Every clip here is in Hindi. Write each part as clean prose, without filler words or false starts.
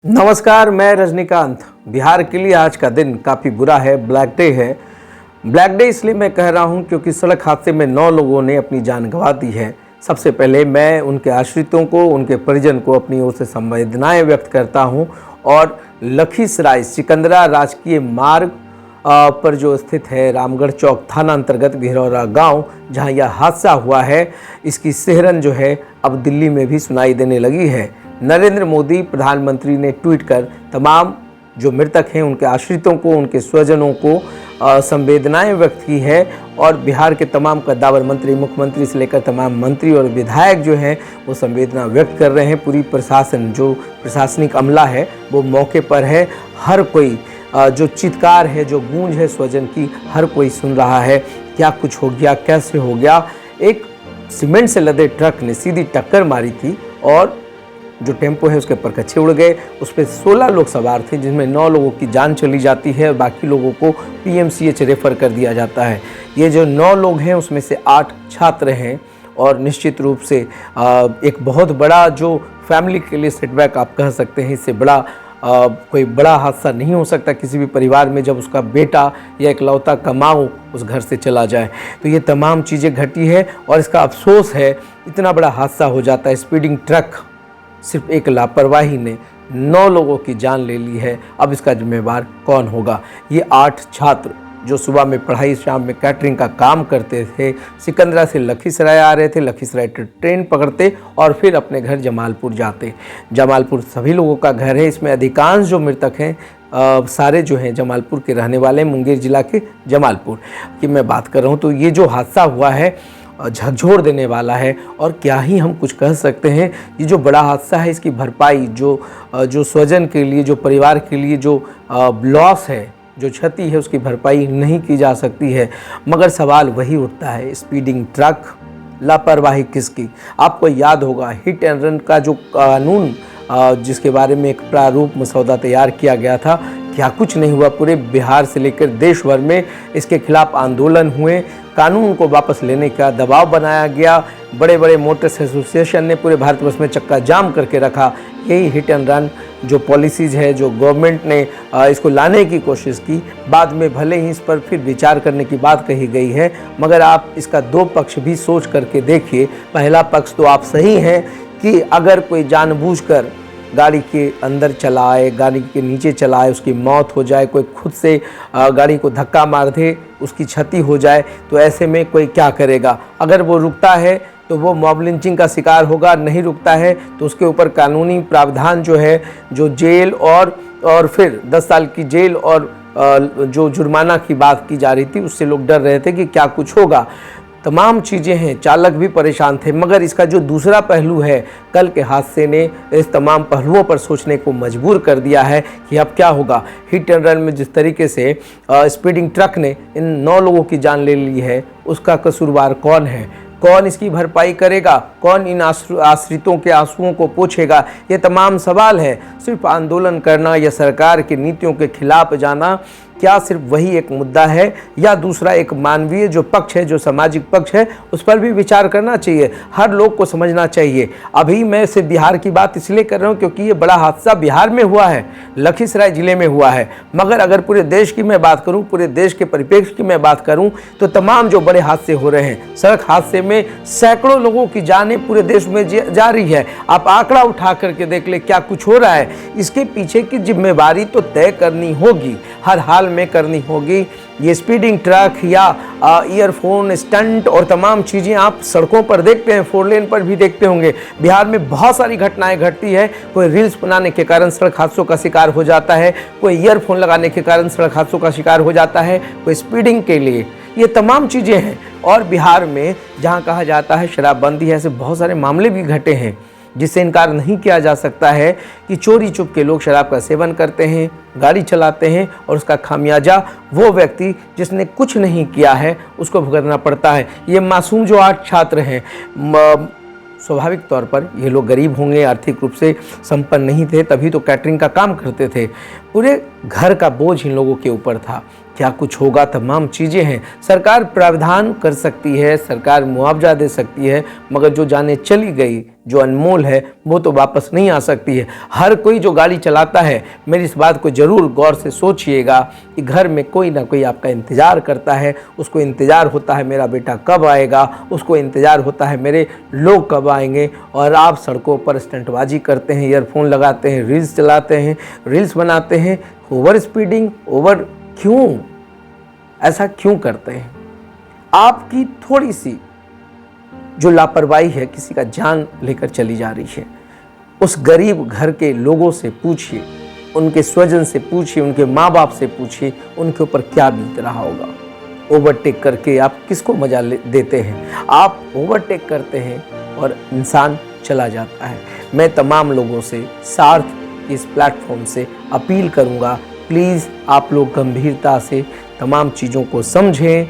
नमस्कार, मैं रजनीकांत। बिहार के लिए आज का दिन काफ़ी बुरा है, ब्लैक डे है। ब्लैक डे इसलिए मैं कह रहा हूं क्योंकि सड़क हादसे में 9 लोगों ने अपनी जान गंवा दी है। सबसे पहले मैं उनके आश्रितों को, उनके परिजन को अपनी ओर से संवेदनाएं व्यक्त करता हूं और लखीसराय सिकंदरा राजकीय मार्ग पर जो स्थित है रामगढ़ चौक थाना अंतर्गत गिरौरा गांव, जहां यह हादसा हुआ है, इसकी सिहरन जो है अब दिल्ली में भी सुनाई देने लगी है। नरेंद्र मोदी प्रधानमंत्री ने ट्वीट कर तमाम जो मृतक हैं उनके आश्रितों को, उनके स्वजनों को संवेदनाएं व्यक्त की है और बिहार के तमाम कद्दावर मंत्री, मुख्यमंत्री से लेकर तमाम मंत्री और विधायक जो हैं वो संवेदना व्यक्त कर रहे हैं। पूरी प्रशासन, जो प्रशासनिक अमला है वो मौके पर है। हर कोई जो चित्कार है, जो गूंज है स्वजन की, हर कोई सुन रहा है। क्या कुछ हो गया, कैसे हो गया। एक सीमेंट से लदे ट्रक ने सीधी टक्कर मारी थी और जो टेम्पो है उसके परखच्चे उड़ गए। उस पर 16 लोग सवार थे, जिनमें 9 लोगों की जान चली जाती है और बाकी लोगों को PMCH रेफर कर दिया जाता है। ये जो 9 लोग हैं उसमें से 8 छात्र हैं और निश्चित रूप से एक बहुत बड़ा जो फैमिली के लिए सेटबैक आप कह सकते हैं। इससे बड़ा कोई बड़ा हादसा नहीं हो सकता किसी भी परिवार में, जब उसका बेटा या इकलौता कमाऊ उस घर से चला जाए। तो ये तमाम चीज़ें घटी है और इसका अफसोस है, इतना बड़ा हादसा हो जाता है। स्पीडिंग ट्रक, सिर्फ एक लापरवाही ने 9 लोगों की जान ले ली है। अब इसका जिम्मेवार कौन होगा। ये 8 छात्र जो सुबह में पढ़ाई, शाम में कैटरिंग का काम करते थे, सिकंदरा से लखीसराय आ रहे थे, लखीसराय ट्रेन पकड़ते और फिर अपने घर जमालपुर जाते। जमालपुर सभी लोगों का घर है। इसमें अधिकांश जो मृतक हैं सारे जो हैं जमालपुर के रहने वाले, मुंगेर जिला के जमालपुर की मैं बात कर रहा हूँ। तो ये जो हादसा हुआ है झकझोर देने वाला है और क्या ही हम कुछ कह सकते हैं। ये जो बड़ा हादसा है, इसकी भरपाई जो स्वजन के लिए, जो परिवार के लिए जो लॉस है, जो क्षति है, उसकी भरपाई नहीं की जा सकती है। मगर सवाल वही उठता है, स्पीडिंग ट्रक, लापरवाही किसकी। आपको याद होगा हिट एंड रन का जो कानून जिसके बारे में एक प्रारूप मसौदा तैयार किया गया था, क्या कुछ नहीं हुआ। पूरे बिहार से लेकर देश भर में इसके खिलाफ आंदोलन हुए, कानून को वापस लेने का दबाव बनाया गया। बड़े बड़े मोटर्स एसोसिएशन ने पूरे भारतवर्ष में चक्का जाम करके रखा। यही हिट एंड रन जो पॉलिसीज़ है, जो गवर्नमेंट ने इसको लाने की कोशिश की, बाद में भले ही इस पर फिर विचार करने की बात कही गई है, मगर आप इसका 2 पक्ष भी सोच करके देखिए। पहला पक्ष तो आप सही हैं कि अगर कोई जानबूझकर गाड़ी के अंदर चलाए, गाड़ी के नीचे चलाए, उसकी मौत हो जाए, कोई खुद से गाड़ी को धक्का मार दे, उसकी क्षति हो जाए, तो ऐसे में कोई क्या करेगा। अगर वो रुकता है तो वो मॉब लिंचिंग का शिकार होगा, नहीं रुकता है तो उसके ऊपर कानूनी प्रावधान जो है, जो जेल और फिर 10 साल की जेल और जो जुर्माना की बात की जा रही थी, उससे लोग डर रहे थे कि क्या कुछ होगा। तमाम चीज़ें हैं, चालक भी परेशान थे। मगर इसका जो दूसरा पहलू है, कल के हादसे ने इस तमाम पहलुओं पर सोचने को मजबूर कर दिया है कि अब क्या होगा। हिट एंड रन में जिस तरीके से स्पीडिंग ट्रक ने इन 9 लोगों की जान ले ली है, उसका कसूरवार कौन है, कौन इसकी भरपाई करेगा, कौन इन आश्रितों के आंसुओं को पोंछेगा। ये तमाम सवाल है। सिर्फ आंदोलन करना या सरकार की नीतियों के खिलाफ जाना, क्या सिर्फ वही एक मुद्दा है, या दूसरा एक मानवीय जो पक्ष है, जो सामाजिक पक्ष है, उस पर भी विचार करना चाहिए। हर लोग को समझना चाहिए। अभी मैं सिर्फ बिहार की बात इसलिए कर रहा हूँ क्योंकि ये बड़ा हादसा बिहार में हुआ है, लखीसराय जिले में हुआ है। मगर अगर पूरे देश की मैं बात करूँ, पूरे देश के परिप्रेक्ष्य की मैं बात करूँ, तो तमाम जो बड़े हादसे हो रहे हैं, सड़क हादसे में सैकड़ों लोगों की जानें पूरे देश में जा रही है। आप आंकड़ा उठा करके देख ले क्या कुछ हो रहा है। इसके पीछे की जिम्मेवारी तो तय करनी होगी, हर हाल में करनी होगी। ये स्पीडिंग ट्रक या ईयरफोन स्टंट और तमाम चीज़ें आप सड़कों पर देखते हैं, 4 लेन पर भी देखते होंगे। बिहार में बहुत सारी घटनाएं घटती है। कोई रील्स बनाने के कारण सड़क हादसों का शिकार हो जाता है, कोई ईयरफोन लगाने के कारण सड़क हादसों का शिकार हो जाता है, कोई स्पीडिंग के लिए। ये तमाम चीज़ें हैं। और बिहार में जहाँ कहा जाता है शराबबंदी है, ऐसे बहुत सारे मामले भी घटे हैं जिससे इनकार नहीं किया जा सकता है कि चोरी छुप के लोग शराब का सेवन करते हैं, गाड़ी चलाते हैं और उसका खामियाजा वो व्यक्ति जिसने कुछ नहीं किया है उसको भुगतना पड़ता है। ये मासूम जो 8 छात्र हैं, स्वाभाविक तौर पर ये लोग गरीब होंगे, आर्थिक रूप से संपन्न नहीं थे, तभी तो कैटरिंग का काम करते थे। पूरे घर का बोझ इन लोगों के ऊपर था। क्या कुछ होगा, तमाम चीज़ें हैं। सरकार प्रावधान कर सकती है, सरकार मुआवजा दे सकती है, मगर जो जाने चली गई, जो अनमोल है, वो तो वापस नहीं आ सकती है। हर कोई जो गाड़ी चलाता है, मेरी इस बात को ज़रूर गौर से सोचिएगा कि घर में कोई ना कोई आपका इंतज़ार करता है। उसको इंतज़ार होता है मेरा बेटा कब आएगा, उसको इंतज़ार होता है मेरे लोग कब आएंगे, और आप सड़कों पर स्टंटबाजी करते हैं, ईयरफोन लगाते हैं, रील्स चलाते हैं, रील्स बनाते हैं। ओवर स्पीडिंग, ओवर क्यों, ऐसा क्यों करते हैं? आपकी थोड़ी सी जो लापरवाही है किसी का जान लेकर चली जा रही है। उस गरीब घर के लोगों से पूछिए, उनके स्वजन से पूछिए, उनके माँ बाप से पूछिए, उनके ऊपर क्या बीत रहा होगा। ओवरटेक करके आप किसको मजा देते हैं? आप ओवरटेक करते हैं और इंसान चला जाता है। मैं तमाम लोगों से, सार्थ इस प्लेटफॉर्म से अपील करूंगा, प्लीज़ आप लोग गंभीरता से तमाम चीज़ों को समझें।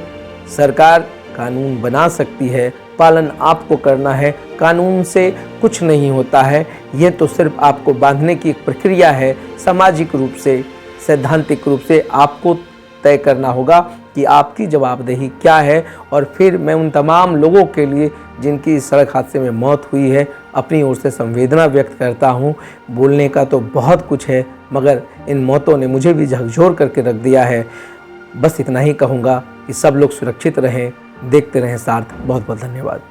सरकार कानून बना सकती है, पालन आपको करना है। कानून से कुछ नहीं होता है, ये तो सिर्फ आपको बांधने की एक प्रक्रिया है। सामाजिक रूप से, सैद्धांतिक रूप से आपको तय करना होगा कि आपकी जवाबदेही क्या है। और फिर मैं उन तमाम लोगों के लिए जिनकी इस सड़क हादसे में मौत हुई है, अपनी ओर से संवेदना व्यक्त करता हूँ। बोलने का तो बहुत कुछ है, मगर इन मौतों ने मुझे भी झकझोर करके रख दिया है। बस इतना ही कहूँगा कि सब लोग सुरक्षित रहें, देखते रहें सार्थ। बहुत बहुत धन्यवाद।